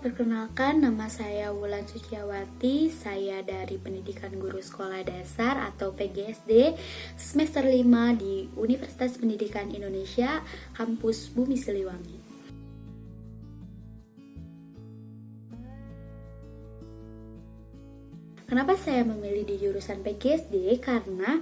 perkenalkan, nama saya Wulan Suciawati. Saya dari Pendidikan Guru Sekolah Dasar atau PGSD semester 5 di Universitas Pendidikan Indonesia, Kampus Bumi Siliwangi. Kenapa saya memilih di jurusan PGSD? Karena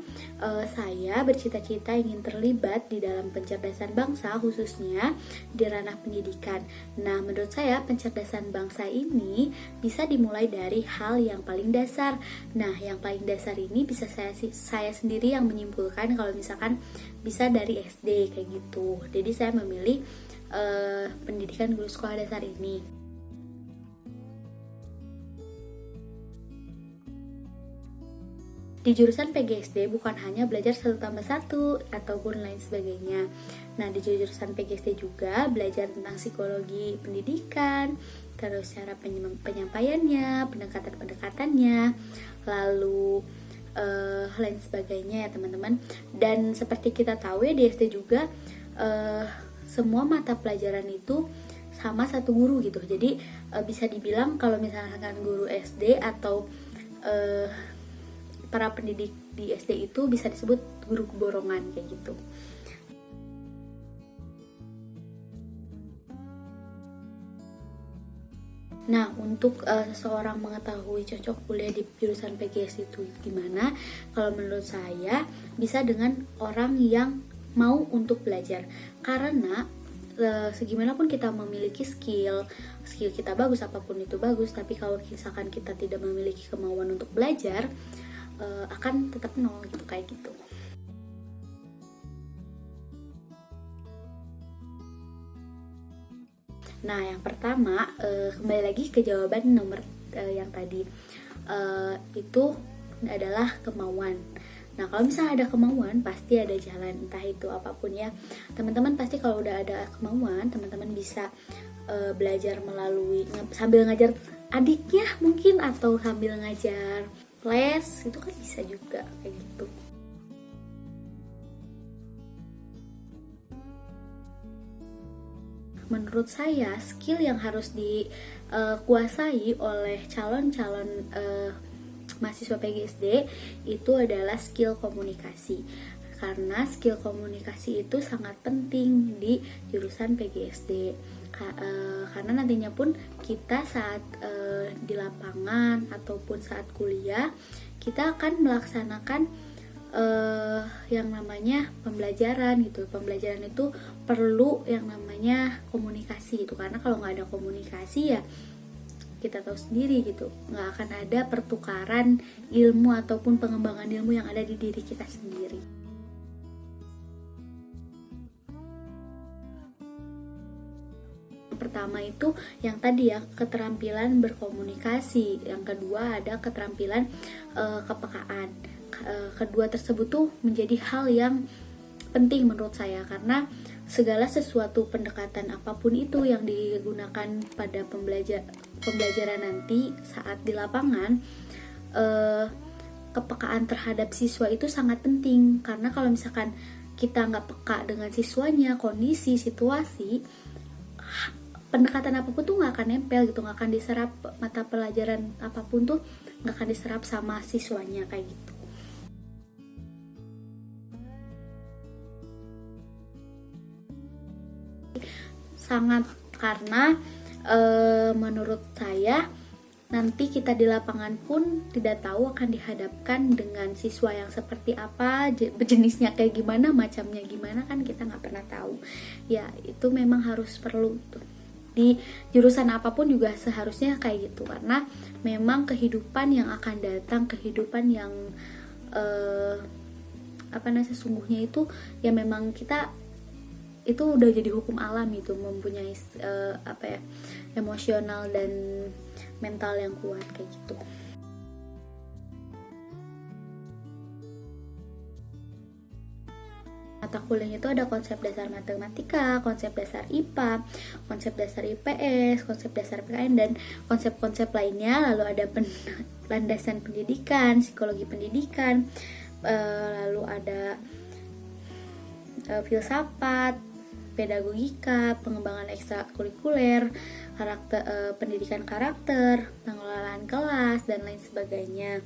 saya bercita-cita ingin terlibat di dalam pencerdasan bangsa, khususnya di ranah pendidikan. Nah, menurut saya pencerdasan bangsa ini bisa dimulai dari hal yang paling dasar. Nah, yang paling dasar ini bisa saya sendiri yang menyimpulkan kalau misalkan bisa dari SD kayak gitu. Jadi saya memilih pendidikan guru sekolah dasar ini. Di jurusan PGSD bukan hanya belajar 1+1 ataupun lain sebagainya. Nah, di jurusan PGSD juga belajar tentang psikologi pendidikan, terus cara penyampaiannya, pendekatan-pendekatannya, lalu lain sebagainya ya teman-teman. Dan seperti kita tahu ya di SD juga semua mata pelajaran itu sama satu guru gitu. Jadi bisa dibilang kalau misalkan guru SD atau para pendidik di SD itu bisa disebut guru keborongan kayak gitu. Nah, untuk seseorang mengetahui cocok kuliah di jurusan PGS itu gimana? Kalau menurut saya bisa dengan orang yang mau untuk belajar. Karena segimanapun kita memiliki skill kita bagus, apapun itu bagus, tapi kalau misalkan kita tidak memiliki kemauan untuk belajar, akan tetap nol gitu, kayak gitu. Nah, yang pertama kembali lagi ke jawaban nomor yang tadi, itu adalah kemauan. Nah, kalau misalnya ada kemauan pasti ada jalan, entah itu apapun ya teman-teman. Pasti kalau udah ada kemauan, teman-teman bisa belajar melalui sambil ngajar adiknya mungkin, atau sambil ngajar les, itu kan bisa juga kayak gitu. Menurut saya skill yang harus dikuasai oleh calon-calon mahasiswa PGSD itu adalah skill komunikasi. Karena skill komunikasi itu sangat penting di jurusan PGSD. Karena nantinya pun kita saat di lapangan ataupun saat kuliah, kita akan melaksanakan yang namanya pembelajaran gitu. Pembelajaran itu perlu yang namanya komunikasi gitu. Karena kalau nggak ada komunikasi ya kita tahu sendiri gitu, nggak akan ada pertukaran ilmu ataupun pengembangan ilmu yang ada di diri kita sendiri. Pertama itu yang tadi ya, keterampilan berkomunikasi. Yang kedua ada keterampilan kepekaan. Kedua tersebut tuh menjadi hal yang penting menurut saya, karena segala sesuatu pendekatan apapun itu yang digunakan pada pembelajaran nanti saat di lapangan, kepekaan terhadap siswa itu sangat penting. Karena kalau misalkan kita nggak peka dengan siswanya, kondisi, situasi, pendekatan apapun tuh nggak akan nempel gitu, nggak akan diserap. Mata pelajaran apapun tuh nggak akan diserap sama siswanya kayak gitu. Sangat, karena menurut saya nanti kita di lapangan pun tidak tahu akan dihadapkan dengan siswa yang seperti apa, jenisnya kayak gimana, macamnya gimana, kan kita nggak pernah tahu. Ya itu memang harus perlu tuh. Di jurusan apapun juga seharusnya kayak gitu, karena memang kehidupan yang akan datang, kehidupan yang sesungguhnya itu ya memang kita itu udah jadi hukum alam itu, mempunyai emosional dan mental yang kuat kayak gitu. Mata kuliahnya itu ada konsep dasar matematika, konsep dasar IPA, konsep dasar IPS, konsep dasar PKN, dan konsep-konsep lainnya. Lalu ada landasan pendidikan, psikologi pendidikan, lalu ada filsafat, pedagogika, pengembangan ekstrakurikuler, pendidikan karakter, pengelolaan kelas dan lain sebagainya.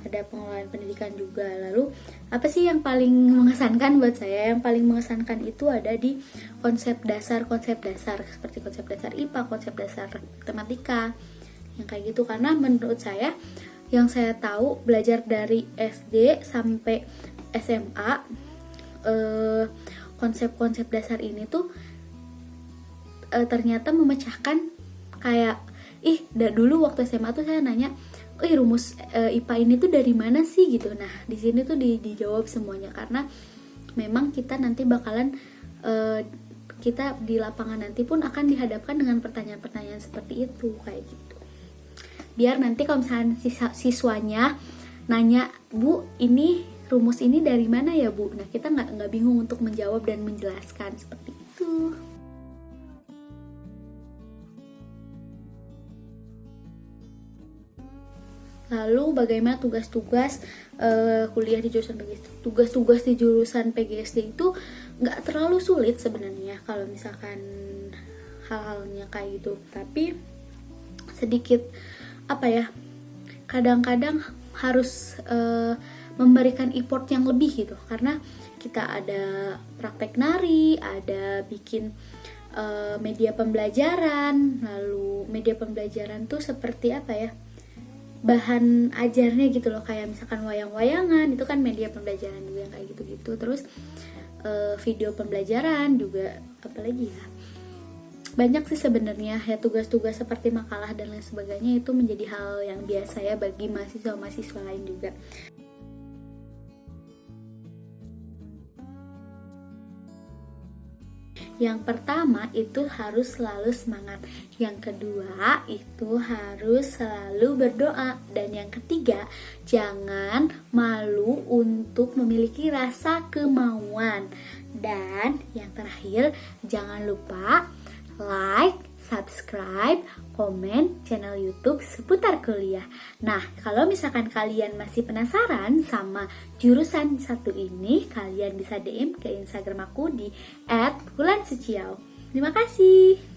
Ada pengelolaan pendidikan juga. Lalu apa sih yang paling mengesankan buat saya? Yang paling mengesankan itu ada di konsep dasar seperti konsep dasar IPA, konsep dasar matematika, yang kayak gitu. Karena menurut saya, yang saya tahu belajar dari SD sampai SMA, konsep-konsep dasar ini tuh ternyata memecahkan kayak dulu waktu SMA tuh saya nanya, rumus IPA ini tuh dari mana sih gitu. Nah, di sini tuh dijawab semuanya, karena memang kita nanti bakalan kita di lapangan nanti pun akan dihadapkan dengan pertanyaan-pertanyaan seperti itu, kayak gitu. Biar nanti kalau misalnya siswanya nanya, "Bu, ini rumus ini dari mana ya, Bu?" Nah, kita nggak bingung untuk menjawab dan menjelaskan seperti itu. Lalu bagaimana tugas-tugas kuliah di jurusan PGSD? Tugas-tugas di jurusan PGSD itu nggak terlalu sulit sebenarnya kalau misalkan hal-halnya kayak gitu. Tapi sedikit kadang-kadang harus memberikan effort yang lebih gitu. Karena kita ada praktek nari, ada bikin media pembelajaran. Lalu media pembelajaran tuh seperti bahan ajarnya gitu loh, kayak misalkan wayang-wayangan, itu kan media pembelajaran juga kayak gitu-gitu. Terus video pembelajaran juga, apalagi ya, banyak sih sebenarnya ya, tugas-tugas seperti makalah dan lain sebagainya itu menjadi hal yang biasa ya bagi mahasiswa-mahasiswa lain juga. Yang pertama itu harus selalu semangat. Yang kedua itu harus selalu berdoa. Dan yang ketiga, jangan malu untuk memiliki rasa kemauan. Dan yang terakhir, jangan lupa like, subscribe, komen channel YouTube seputar kuliah. Nah, kalau misalkan kalian masih penasaran sama jurusan satu ini, kalian bisa DM ke Instagram aku di @wulansuciau. Terima kasih.